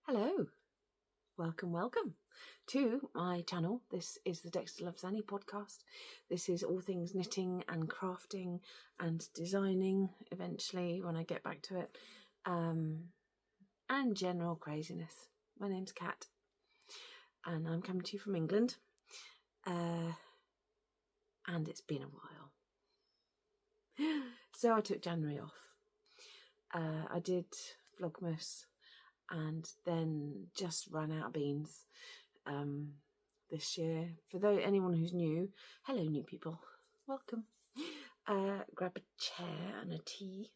Hello, welcome to my channel. This is the Dexter Loves Annie podcast. This is all things knitting and crafting and designing eventually when I get back to it, and general craziness. My name's Kat and I'm coming to you from England, and it's been a while. So I took January off. I did Vlogmas and then just ran out of beans this year. For anyone who's new, hello new people, welcome. Grab a chair and a tea.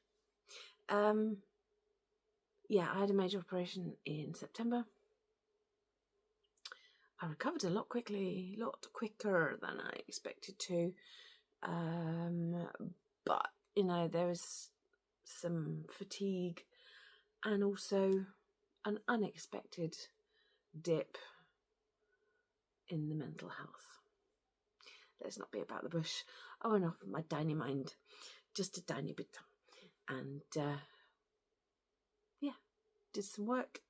Yeah, I had a major operation in September. I recovered a lot quicker than I expected to. But, you know, there was some fatigue and also an unexpected dip in the mental health. Let's not be about the bush. I went off with my tiny mind, just a tiny bit, and yeah, did some work,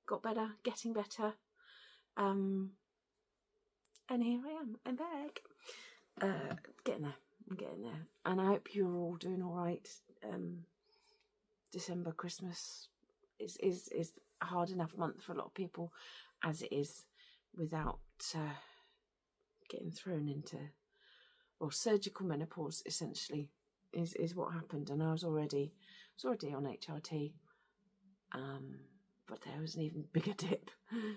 got better, getting better, and here I am. I'm back, getting there. I'm getting there, and I hope you're all doing all right. December, Christmas is a hard enough month for a lot of people as it is, without getting thrown into, well, surgical menopause essentially is what happened, and I was already on HRT, but there was an even bigger dip, and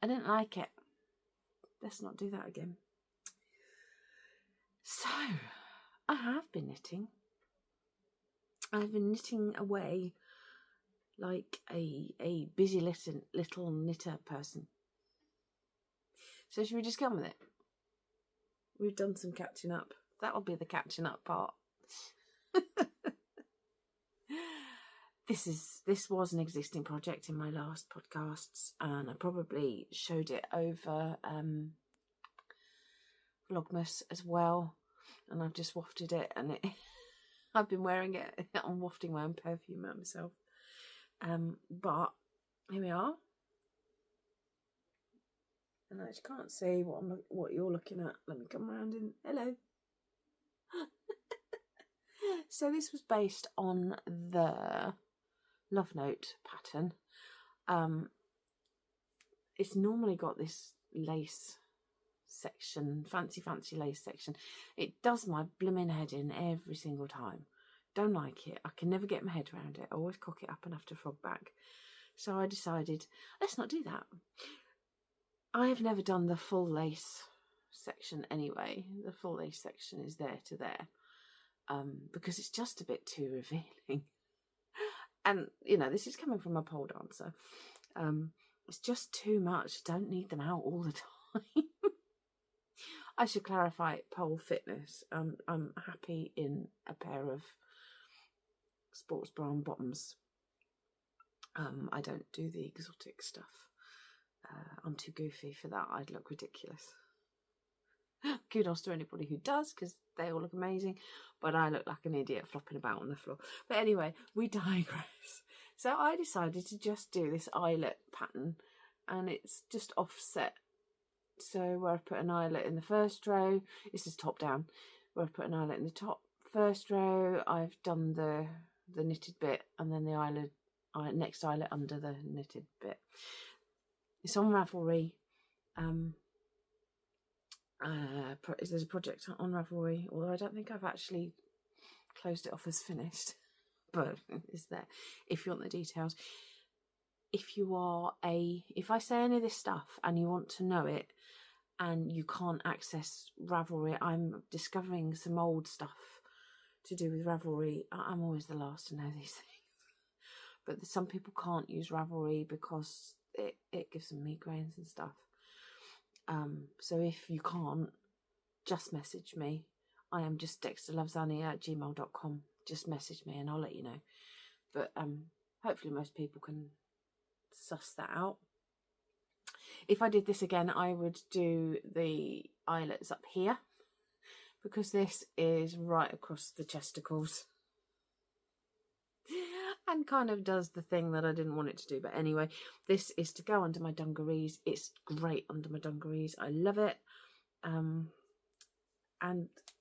I didn't like it. Let's not do that again. So I have been knitting. I've been knitting away like a busy little knitter person. So should we just get on with it? We've done some catching up. That'll be the catching up part. This was an existing project in my last podcasts, and I probably showed it over Vlogmas as well, and I've just wafted it, and I've been wearing it. I'm wafting my own perfume at myself. But here we are, and I actually can't see what you're looking at. Let me come around and hello. So this was based on the Love Note pattern. It's normally got this lace section, fancy lace section. It does my blimmin' head in every single time. Don't like it. I can never get my head around it. I always cock it up and have to frog back. So I decided, let's not do that. I have never done the full lace section anyway. The full lace section is there to there, because it's just a bit too revealing. And, you know, this is coming from a pole dancer. It's just too much. Don't need them out all the time. I should clarify pole fitness. I'm happy in a pair of sports bra and bottoms. I don't do the exotic stuff. I'm too goofy for that. I'd look ridiculous. Kudos to anybody who does, because they all look amazing, but I look like an idiot flopping about on the floor. But anyway, we digress. So I decided to just do this eyelet pattern, and it's just offset. So where I've put an eyelet in the first row, this is top down, where I've put an eyelet in the top first row, I've done the knitted bit, and then the eyelet, next eyelet under the knitted bit. It's on Ravelry. There's a project on Ravelry, although I don't think I've actually closed it off as finished, but it's there if you want the details. If I say any of this stuff and you want to know it and you can't access Ravelry, I'm discovering some old stuff to do with Ravelry. I'm always the last to know these things, but some people can't use Ravelry because it gives them migraines and stuff. So if you can't, just message me. I am just dexterlovesannie@gmail.com. Just message me and I'll let you know. But hopefully most people can suss that out. If I did this again, I would do the eyelets up here, because this is right across the chesticles. and kind of does the thing that I didn't want it to do. But anyway, this is to go under my dungarees. It's great under my dungarees. I love it. And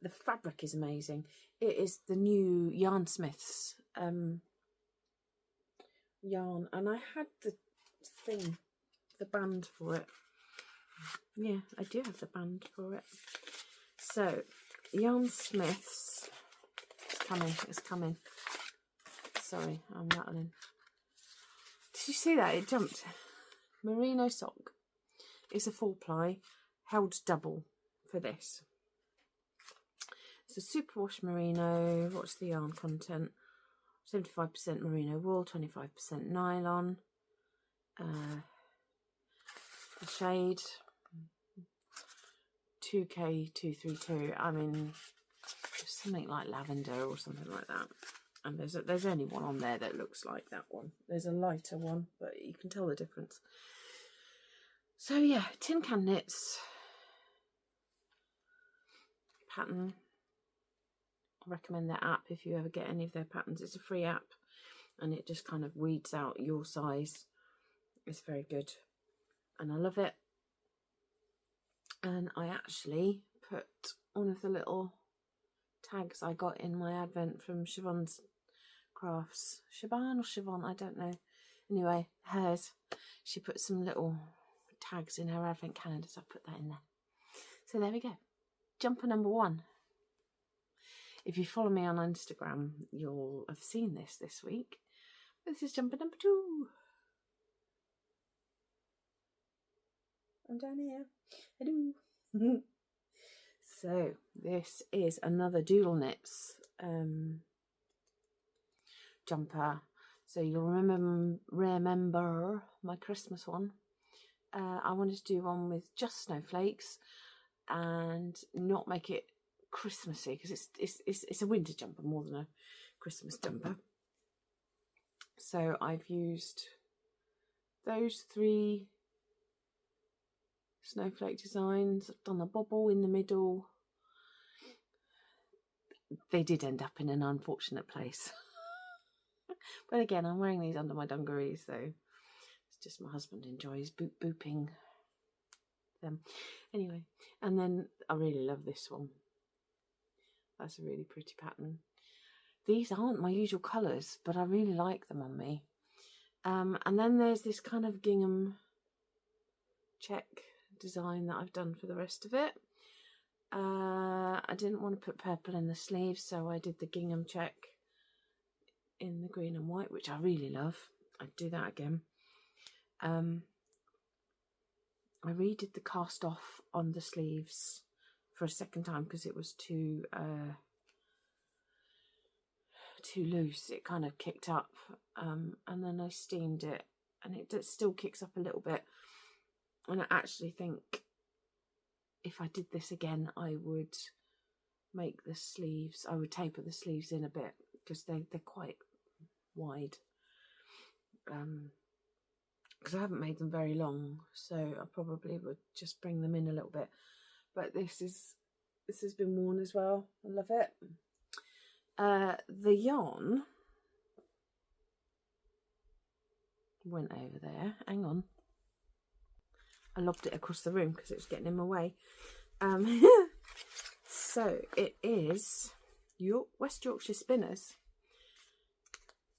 the fabric is amazing. It is the new Yarn Smiths yarn, and I had the thing, the band for it. Yeah, I do have the band for it. So Yarn Smiths, it's coming. Sorry, I'm rattling. Did you see that? It jumped. Merino sock. It's a 4-ply, held double for this. It's a superwash merino. What's the yarn content? 75% merino wool, 25% nylon. The shade 2K232. I mean, something like lavender or something like that. And there's only one on there that looks like that one. There's a lighter one, but you can tell the difference. So yeah, Tin Can Knits pattern. I recommend their app if you ever get any of their patterns. It's a free app, and it just kind of weeds out your size. It's very good, and I love it. And I actually put one of the little tags I got in my advent from Siobhan's Crafts. Siobhan or Siobhan, I don't know. Anyway, hers. She put some little tags in her advent calendar, so I put that in there. So there we go. Jumper number 1. If you follow me on Instagram, you'll have seen this week. This is jumper number 2. I'm down here. Hello. So this is another Doodle Knits jumper. So you'll remember my Christmas one. I wanted to do one with just snowflakes and not make it Christmassy, because it's a winter jumper more than a Christmas jumper. So I've used those 3 snowflake designs. I've done a bobble in the middle. They did end up in an unfortunate place. But again, I'm wearing these under my dungarees, so it's just my husband enjoys booping them. Anyway, and then I really love this one. That's a really pretty pattern. These aren't my usual colours, but I really like them on me. And then there's this kind of gingham check design that I've done for the rest of it. I didn't want to put purple in the sleeves, so I did the gingham check in the green and white, which I really love. I'd do that again. I redid the cast off on the sleeves for a second time because it was too loose. It kind of kicked up, and then I steamed it, and it still kicks up a little bit. And I actually think if I did this again, I would make the sleeves, I would taper the sleeves in a bit, because they're quite wide, because I haven't made them very long, so I probably would just bring them in a little bit. But this has been worn as well. I love it. The yarn went over there. Hang on. I lobbed it across the room because it was getting in my way. So it is West Yorkshire Spinners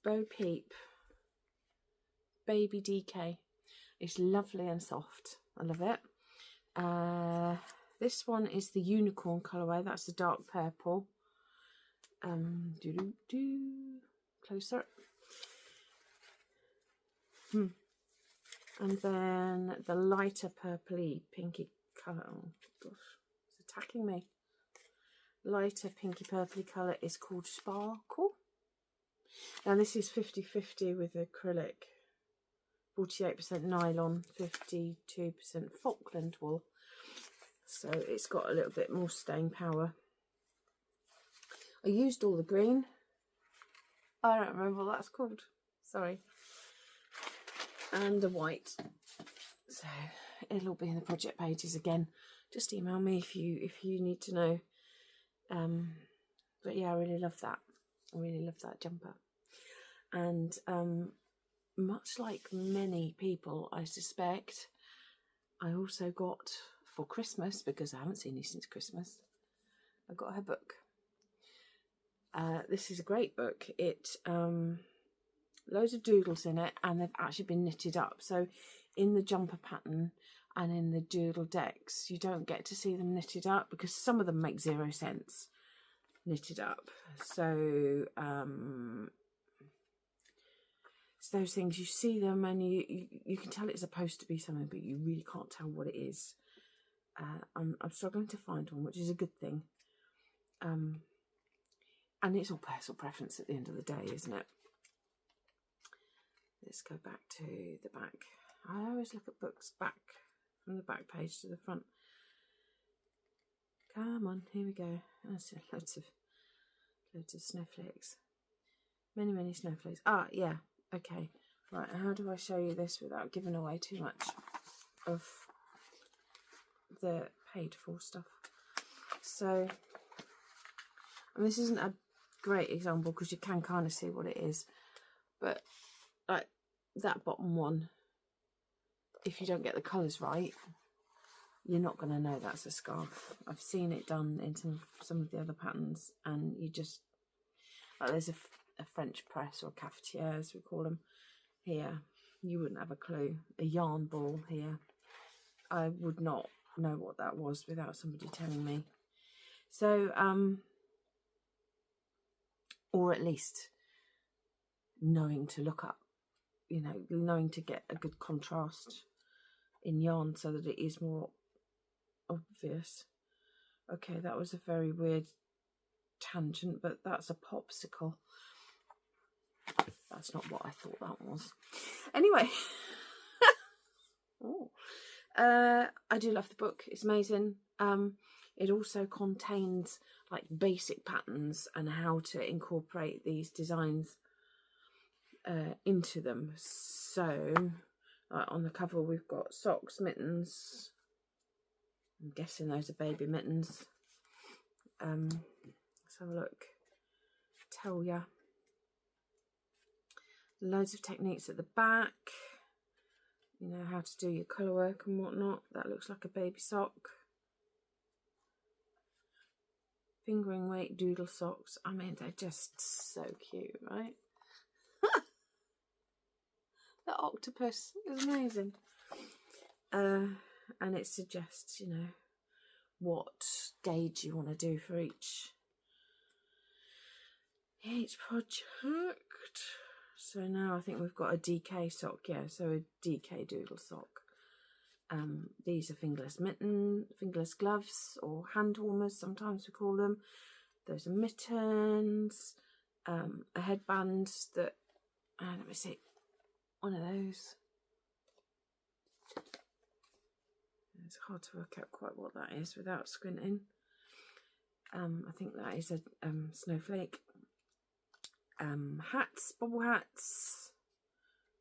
Bo Peep Baby DK. It's lovely and soft. I love it. This one is the unicorn colourway. That's the dark purple. Closer. And then the lighter purpley pinky colour. Oh gosh, it's attacking me. Lighter pinky purpley colour is called Sparkle. Now this is 50-50 with acrylic. 48% nylon, 52% Falkland wool. So it's got a little bit more staying power. I used all the green. I don't remember what that's called. Sorry. And the white. So it'll be in the project pages again. Just email me if you need to know. But yeah, I really love that. I really love that jumper. And much like many people, I suspect, I also got for Christmas, because I haven't seen you since Christmas, I got her book. This is a great book. It loads of doodles in it, and they've actually been knitted up. So in the jumper pattern and in the doodle decks, you don't get to see them knitted up because some of them make 0 sense knitted up. So it's those things, you see them and you can tell it's supposed to be something, but you really can't tell what it is. I'm struggling to find one, which is a good thing. And it's all personal preference at the end of the day, isn't it? Let's go back to the back. I always look at books back, from the back page to the front. Come on, here we go. That's loads of snowflakes. Many snowflakes. Ah, yeah. Okay. Right, how do I show you this without giving away too much of the paid for stuff? So, and this isn't a great example because you can kind of see what it is, but like that bottom one, if you don't get the colours right, you're not going to know that's a scarf. I've seen it done in some of the other patterns, and you just, like, there's a French press, or cafetiere as we call them here, you wouldn't have a clue. A yarn ball here, I would not know what that was without somebody telling me. So or at least knowing to look up, you know, knowing to get a good contrast in yarn so that it is more obvious. Okay, that was a very weird tangent, but that's a popsicle. That's not what I thought that was. Anyway, oh, I do love the book. It's amazing. It also contains like basic patterns and how to incorporate these designs into them. So on the cover we've got socks, mittens. I'm guessing those are baby mittens. Let's have a look. Tell ya. Loads of techniques at the back. You know how to do your colour work and whatnot. That looks like a baby sock. Fingering weight doodle socks. I mean, they're just so cute, right? The octopus is amazing. And it suggests, you know, what gauge you want to do for each project. So now I think we've got a DK sock, yeah, so a DK doodle sock. These are fingerless gloves, or hand warmers sometimes we call them. Those are mittens, a headband that, let me see, one of those. It's hard to work out quite what that is without squinting. I think that is a snowflake. Hats, bobble hats,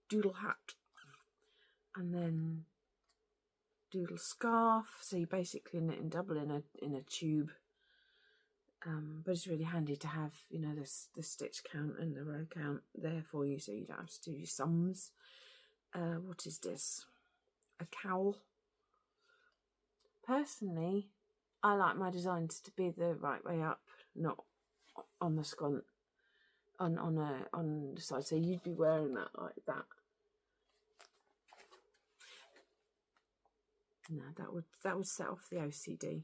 doodle hat, and then doodle scarf. So you basically knit and double in a tube. But it's really handy to have, you know, the stitch count and the row count there for you, so you don't have to do your sums. What is this? A cowl. Personally, I like my designs to be the right way up, not on the squint, on the side. So you'd be wearing that like that. No, that would set off the OCD.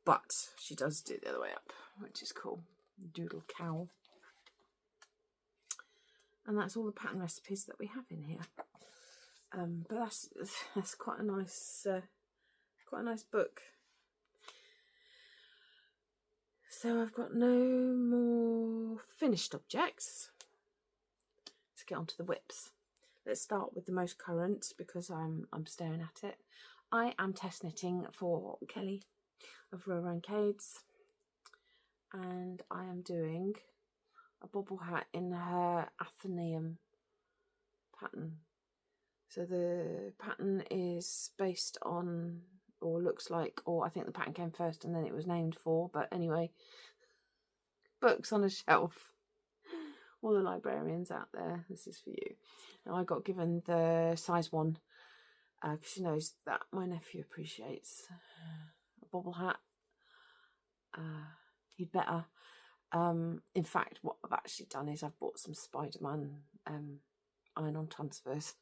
But she does do it the other way up, which is cool. Doodle cowl. And that's all the pattern recipes that we have in here. But that's quite a nice book. So I've got no more finished objects. Let's get on to the whips. Let's start with the most current because I'm staring at it. I am test knitting for Kelly of Row Rancades, and I am doing a bobble hat in her Athenaeum pattern. So the pattern is based on, or looks like, or I think the pattern came first and then it was named for, but anyway, books on a shelf all the librarians out there, this is for you. Now, I got given the size 1 because she knows that my nephew appreciates a bobble hat. He'd better. In fact, what I've actually done is I've bought some Spider-Man iron-on transfers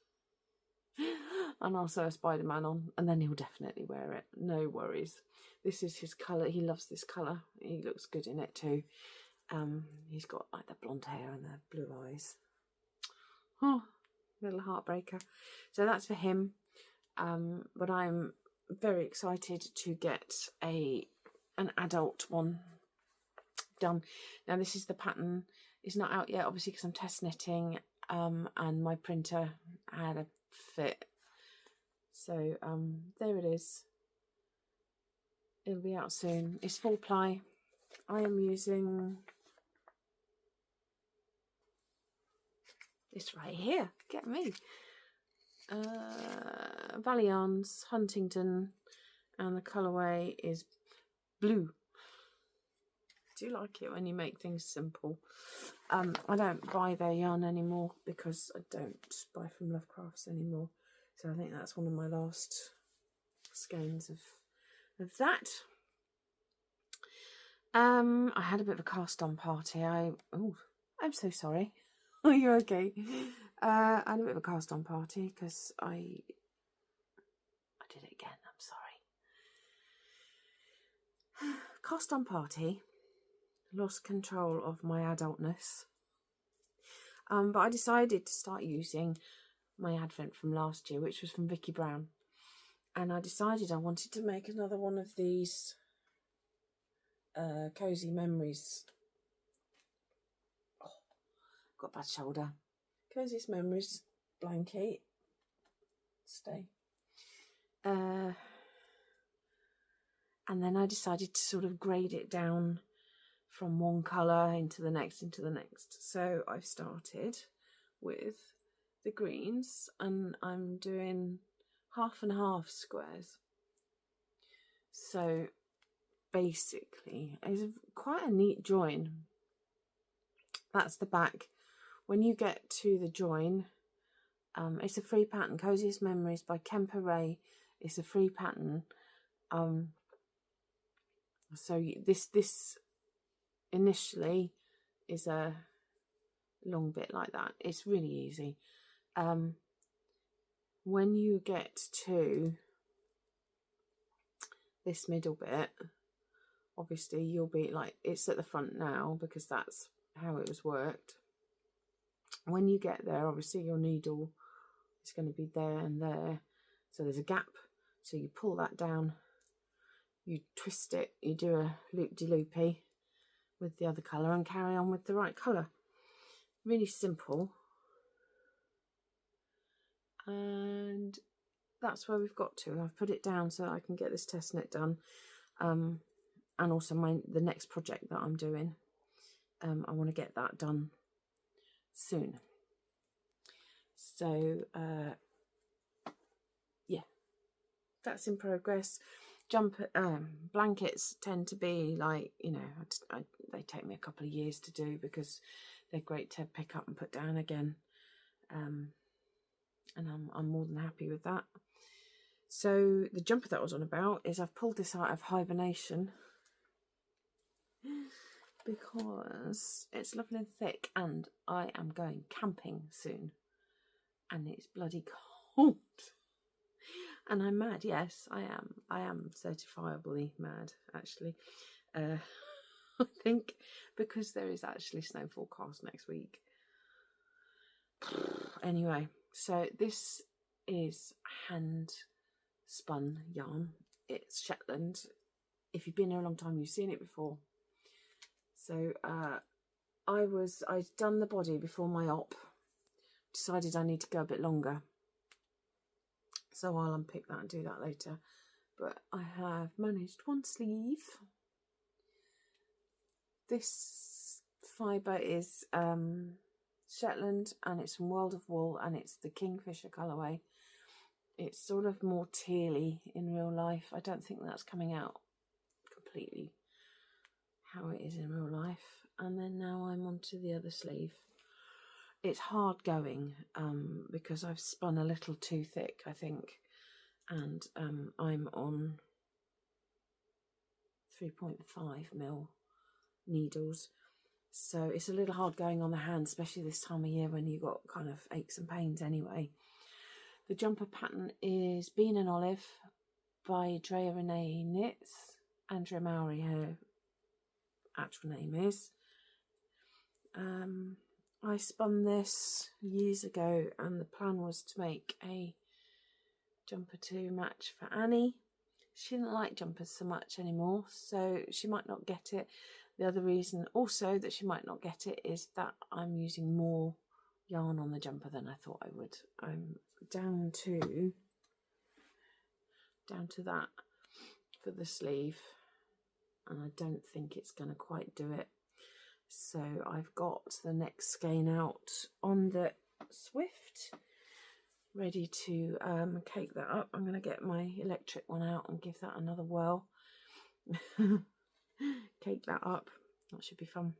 and also a Spider-Man on, and then he'll definitely wear it. No worries. This is his colour. He loves this colour. He looks good in it too. He's got like the blonde hair and the blue eyes. Oh, little heartbreaker. So that's for him. But I'm very excited to get an adult one done. Now this is the pattern. It's not out yet, obviously, because I'm test knitting, and my printer had a fit. So there it is. It'll be out soon. It's 4-ply. I am using this right here. Get me. Valley Yarns, Huntington, and the colourway is blue. I do like it when you make things simple. I don't buy their yarn anymore because I don't buy from Love Crafts anymore. So I think that's one of my last skeins of that. I had a bit of a cast on party. I'm so sorry. Are you okay? I had a bit of a cast on party because I did it again. I'm sorry. Cast on party. Lost control of my adultness. But I decided to start using my advent from last year, which was from Vicky Brown. And I decided I wanted to make another one of these Cozy Memories. Oh, got a bad shoulder. Coziest Memories blanket. Stay. And then I decided to sort of grade it down from one colour into the next, So I've started with the greens, and I'm doing 50-50 squares. So basically, it's quite a neat join. That's the back. When you get to the join, it's a free pattern. Coziest Memories by Kemper Ray. It's a free pattern. So this initially is a long bit like that. It's really easy. When you get to this middle bit, obviously you'll be like, it's at the front now because that's how it was worked. When you get there, obviously your needle is going to be there and there, so there's a gap, so you pull that down, you twist it, you do a loop-de-loopy with the other colour and carry on with the right colour. Really simple. And that's where we've got to. I've put it down so I can get this test knit done, and also the next project that I'm doing. I want to get that done soon. So yeah, that's in progress. Blankets tend to be like, you know, they take me a couple of years to do because they're great to pick up and put down again. And I'm more than happy with that. So the jumper that I was on about is I've pulled this out of hibernation because it's lovely and thick, and I am going camping soon, and it's bloody cold. And I'm mad. Yes, I am. I am certifiably mad, actually. I think because there is actually snow forecast next week. Anyway, so this is hand spun yarn. It's Shetland. If you've been here a long time, you've seen it before. So I'd done the body before my op. Decided I need to go a bit longer. So I'll unpick that and do that later. But I have managed one sleeve. This fibre is Shetland, and it's from World of Wool, and it's the Kingfisher colourway. It's sort of more tealy in real life. I don't think that's coming out completely how it is in real life. And then now I'm on to the other sleeve. it's hard going because I've spun a little too thick, I think, and I'm on 3.5mm needles, so it's a little hard going on the hand, especially this time of year when you've got kind of aches and pains anyway. The jumper pattern is Bean and Olive by Drea Renee Knits. Andrea Mowry, her actual name is. I spun this years ago, and the plan was to make a jumper to match for Annie. She didn't like jumpers so much anymore, so she might not get it. The other reason also that she might not get it is that I'm using more yarn on the jumper than I thought I would. I'm down to that for the sleeve, and I don't think it's going to quite do it. So I've got the next skein out on the Swift, ready to cake that up. I'm going to get my electric one out and give that another whirl. Cake that up, that should be fun.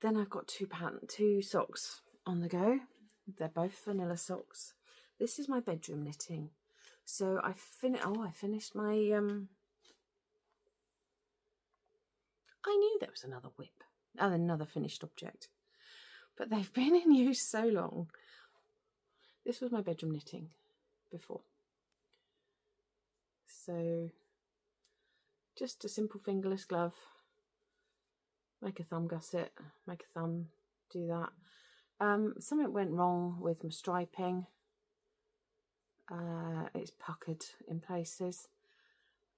Then I've got two socks on the go. They're both vanilla socks. This is my bedroom knitting. So I finished my I knew there was another whip, another finished object, but they've been in use so long. This was my bedroom knitting before. So just a simple fingerless glove, make a thumb gusset, make a thumb, do that. Something went wrong with my striping. It's puckered in places.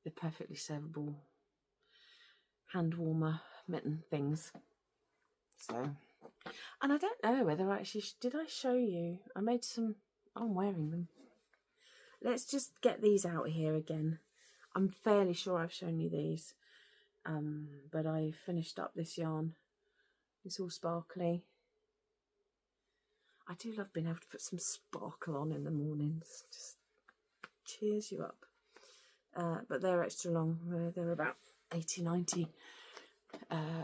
They're perfectly servable hand warmer mitten things. So, and I don't know whether did I show you? I made some. I'm wearing them. Let's just get these out here again. I'm fairly sure I've shown you these, but I finished up this yarn. It's all sparkly. I do love being able to put some sparkle on in the mornings. Just cheers you up. But they're extra long. They're about 80-90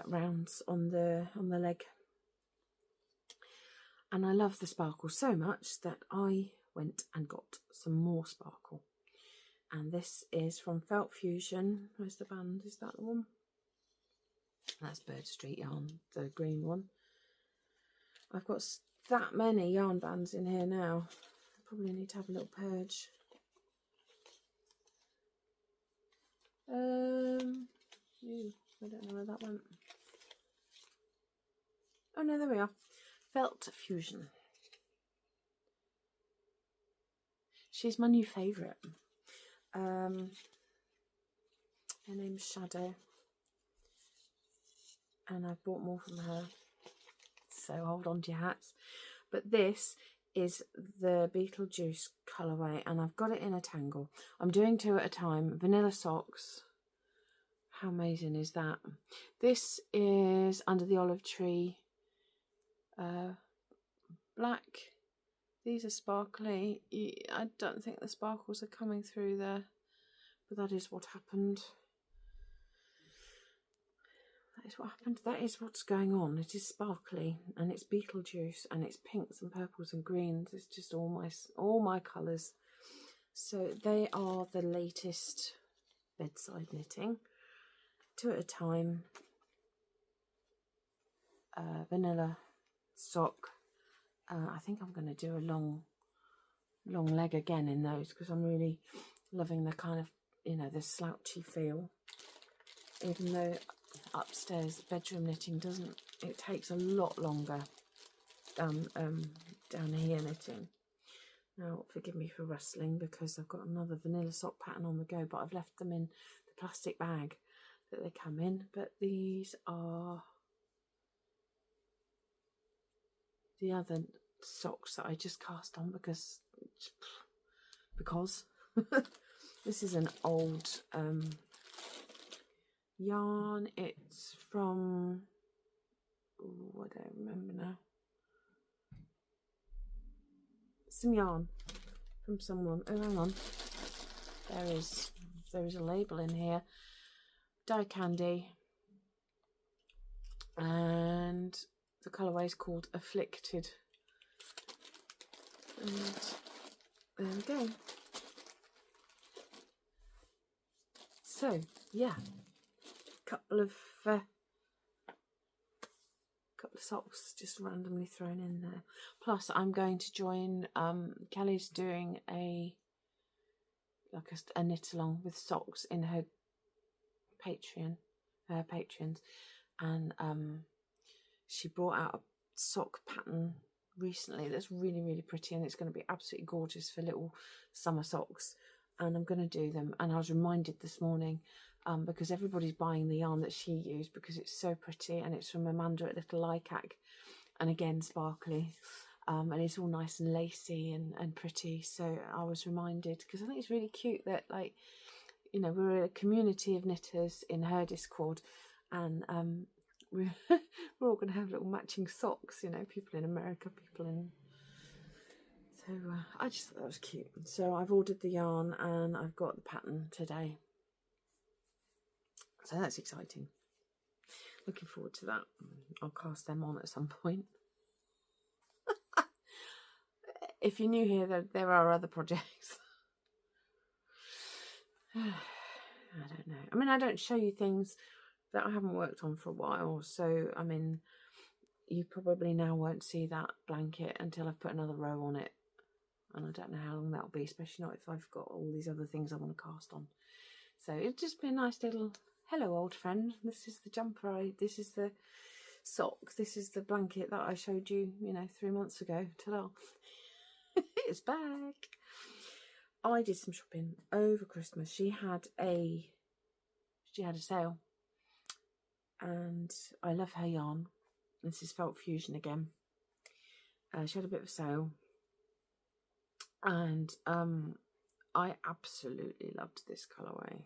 rounds on the leg. And I love the sparkle so much that I went and got some more sparkle. And this is from Felt Fusion. Where's the band? Is that the one? That's Bird Street yarn, the green one. I've got that many yarn bands in here now. I probably need to have a little purge. I don't know where that went. Oh no, there we are. Felt Fusion. She's my new favourite. Her name's Shadow, and I've bought more from her, so hold on to your hats. But this is the Beetlejuice colourway, and I've got it in a tangle. I'm doing 2 at a time. Vanilla socks. How amazing is that? This is Under the Olive Tree. Black. These are sparkly. I don't think the sparkles are coming through there, but that is what happened. That is what happened. That is what's going on. It is sparkly, and it's Beetlejuice, and it's pinks and purples and greens. It's just all my colours. So they are the latest bedside knitting. 2 at a time. Vanilla sock. I think I'm going to do a long leg again in those, because I'm really loving the kind of, the slouchy feel. Even though upstairs bedroom knitting it takes a lot longer than down here knitting. Now forgive me for rustling, because I've got another vanilla sock pattern on the go, but I've left them in the plastic bag that they come in. But these are the other socks that I just cast on because this is an old yarn. It's from, I don't remember now. Some yarn from someone. Oh, hang on. There is a label in here. Die Candy. And The colourway is called Afflicted. And there we go. So, yeah, couple of socks just randomly thrown in there. Plus, I'm going to join. Kelly's doing a knit along with socks in her patrons, and she brought out a sock pattern recently that's really, really pretty, and it's going to be absolutely gorgeous for little summer socks. And I'm going to do them. And I was reminded this morning, because everybody's buying the yarn that she used because it's so pretty, and it's from Amanda at Little Lycac, and again sparkly, and it's all nice and lacy and pretty. So I was reminded, because I think it's really cute that, like, you know, we're a community of knitters in her Discord, and we're all going to have little matching socks. You know, people in America, people in. So I just thought that was cute. So I've ordered the yarn and I've got the pattern today. So that's exciting. Looking forward to that. I'll cast them on at some point. If you're new here, there are other projects. I don't know. I mean, I don't show you things that I haven't worked on for a while. So, I mean, you probably now won't see that blanket until I've put another row on it. And I don't know how long that'll be, especially not if I've got all these other things I want to cast on. So it'd just be a nice little, hello old friend, this is the jumper, this is the sock, this is the blanket that I showed you, you know, 3 months ago. Ta-da. It's back. I did some shopping over Christmas. She had a sale. And I love her yarn. This is Felt Fusion again. She had a bit of a sale. And I absolutely loved this colourway.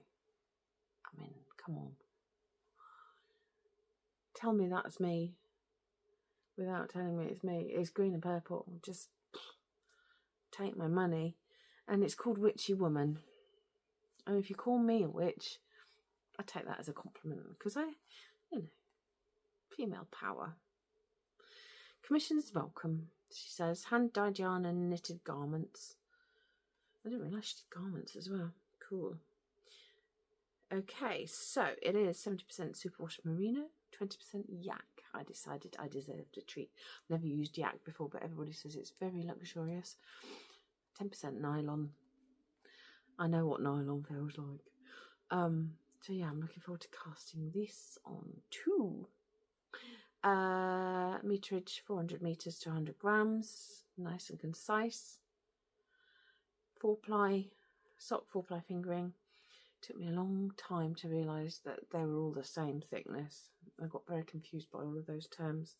I mean, come on. Tell me that's me without telling me it's me. It's green and purple. Just take my money. And it's called Witchy Woman. And if you call me a witch, I take that as a compliment, because you know, female power. Commissions welcome, she says. Hand-dyed yarn and knitted garments. I didn't realise she did garments as well. Cool. Okay, so it is 70% superwash merino, 20% yak. I decided I deserved a treat. Never used yak before, but everybody says it's very luxurious. 10% nylon. I know what nylon feels like. So yeah, I'm looking forward to casting this on too. Meterage 400 meters to 100 grams, nice and concise. 4-ply sock, 4-ply fingering. Took me a long time to realise that they were all the same thickness. I got very confused by all of those terms.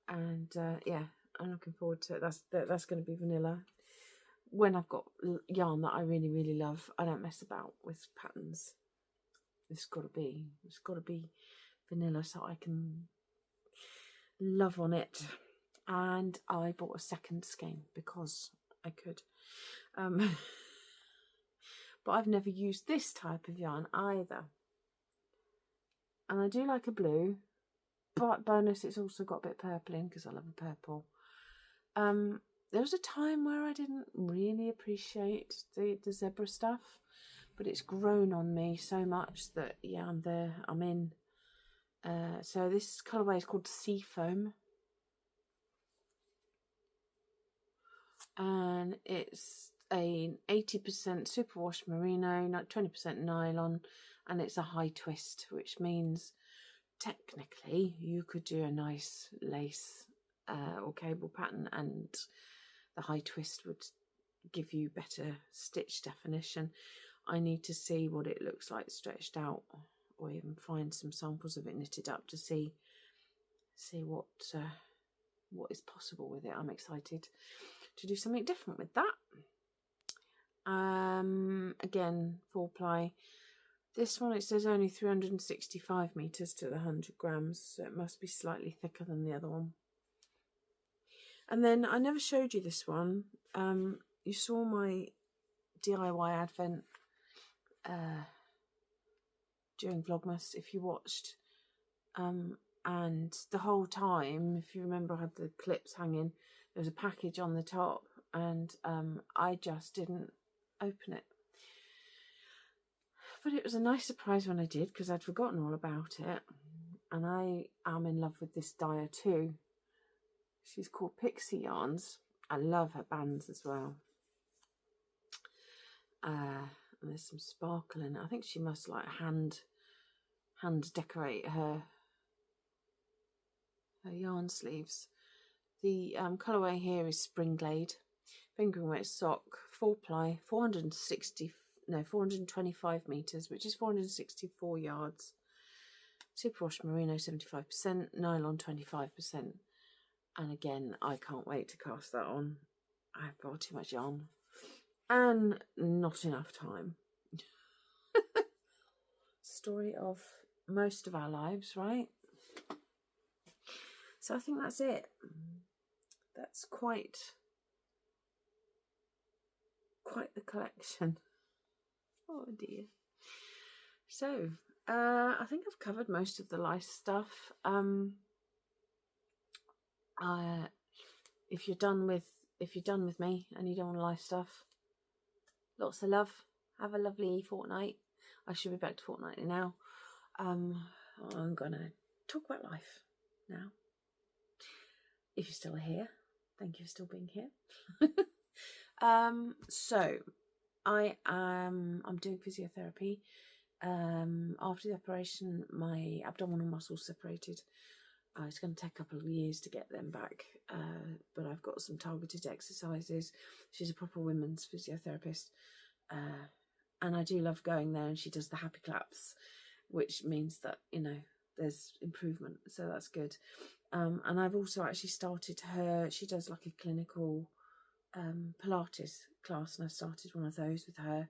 And yeah, I'm looking forward to it. That's going to be vanilla. When I've got yarn that I really, really love, I don't mess about with patterns. It's got to be vanilla so I can love on it. And I bought a second skein because I could. But I've never used this type of yarn either. And I do like a blue, but bonus, it's also got a bit purple in because I love a purple. There was a time where I didn't really appreciate the zebra stuff, but it's grown on me so much that, yeah, I'm there, I'm in. So this colourway is called Seafoam. And it's an 80% superwash merino, 20% nylon, and it's a high twist, which means technically you could do a nice lace or cable pattern, and the high twist would give you better stitch definition. I need to see what it looks like stretched out, or even find some samples of it knitted up to see what is possible with it. I'm excited to do something different with that. Again, 4-ply. This one, it says only 365 meters to the 100 grams, so it must be slightly thicker than the other one. And then I never showed you this one. You saw my DIY advent during Vlogmas, if you watched. and the whole time, if you remember, I had the clips hanging, there was a package on the top, and I just didn't open it. But it was a nice surprise when I did, because I'd forgotten all about it. And I am in love with this dyer too. She's called Pixie Yarns. I love her bands as well. And there's some sparkle in it. I think she must like hand decorate her yarn sleeves. The colourway here is Spring Glade, fingering weight sock, 4-ply, 425 metres, which is 464 yards. Superwash merino 75%, nylon 25%. And again, I can't wait to cast that on. I've got too much yarn and not enough time. Story of most of our lives, right? So I think that's it. That's quite the collection. Oh dear. So I think I've covered most of the lice stuff. If you're done with me and you don't want lice stuff, lots of love. Have a lovely fortnight. I should be back to fortnightly now. I'm gonna talk about life now. If you're still here, thank you for still being here. So I'm doing physiotherapy. After the operation, my abdominal muscles separated. It's going to take a couple of years to get them back, but I've got some targeted exercises. She's a proper women's physiotherapist, and I do love going there, and she does the happy claps, which means that, you know, there's improvement, so that's good. And I've also actually started her, she does like a clinical Pilates class, and I started one of those with her.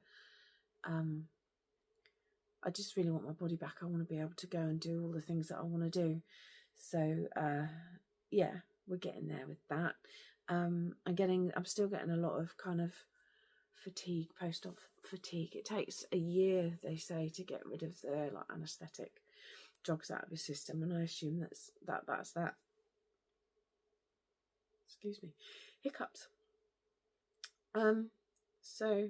I just really want my body back. I want to be able to go and do all the things that I want to do. So yeah, we're getting there with that. I'm still getting a lot of kind of fatigue, post-op fatigue. It takes a year, they say, to get rid of the like anaesthetic drugs out of your system, and I assume that's that. Excuse me, hiccups. So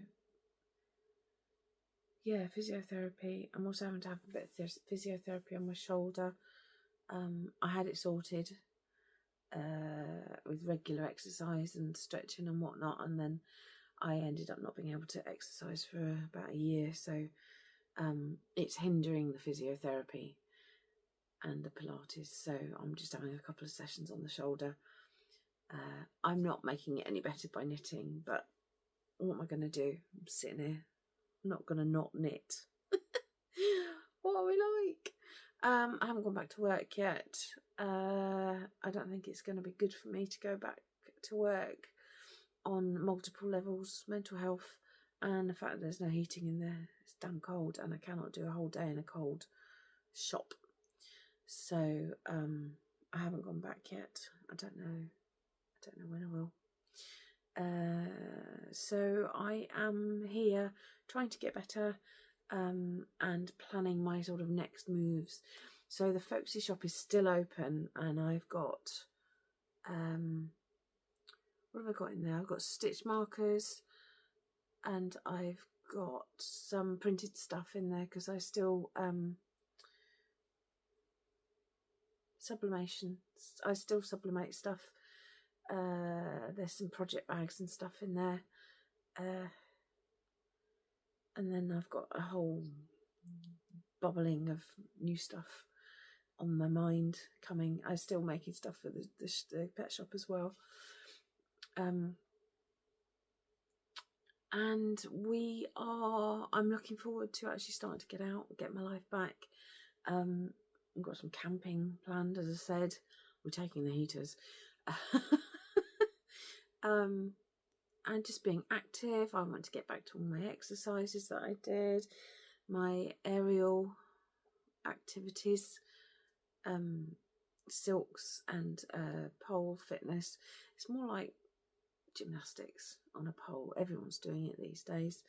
yeah, physiotherapy. I'm also having to have a bit of physiotherapy on my shoulder. I had it sorted with regular exercise and stretching and whatnot, and then I ended up not being able to exercise for about a year, so it's hindering the physiotherapy and the Pilates, so I'm just having a couple of sessions on the shoulder. I'm not making it any better by knitting, but what am I going to do? I'm sitting here. I'm not going to not knit. What are we like? I haven't gone back to work yet. I don't think it's going to be good for me to go back to work on multiple levels, mental health, and the fact that there's no heating in there. It's damn cold, and I cannot do a whole day in a cold shop. So I haven't gone back yet. I don't know when I will. So I am here trying to get better and planning my sort of next moves. So the Folksy shop is still open, and I've got what have I got in there? I've got stitch markers, and I've got some printed stuff in there because I still sublimation. I still sublimate stuff. There's some project bags and stuff in there, and then I've got a whole bubbling of new stuff on my mind coming. I'm still making stuff for the pet shop as well, and I'm looking forward to actually starting to get out, get my life back. I've got some camping planned, as I said. We're taking the heaters. And just being active. I want to get back to all my exercises that I did, my aerial activities, silks and pole fitness. It's more like gymnastics on a pole. Everyone's doing it these days.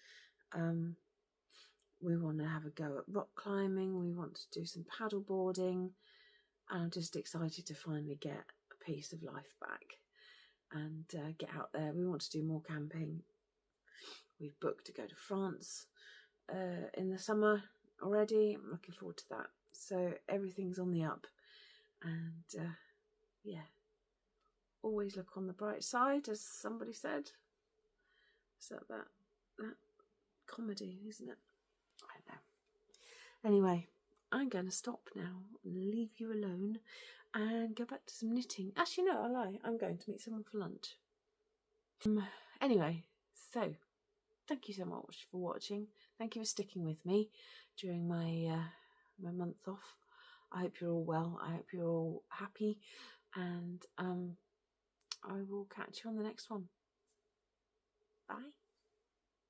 We want to have a go at rock climbing. We want to do some paddle boarding. And I'm just excited to finally get a piece of life back and get out there. We want to do more camping. We've booked to go to France in the summer already. I'm looking forward to that. So everything's on the up. And yeah, always look on the bright side, as somebody said. Is that comedy, isn't it? I don't know. Anyway, I'm going to stop now and leave you alone and go back to some knitting. Actually, no, I lie. I'm going to meet someone for lunch. Anyway, so thank you so much for watching. Thank you for sticking with me during my my month off. I hope you're all well. I hope you're all happy, and I will catch you on the next one. Bye.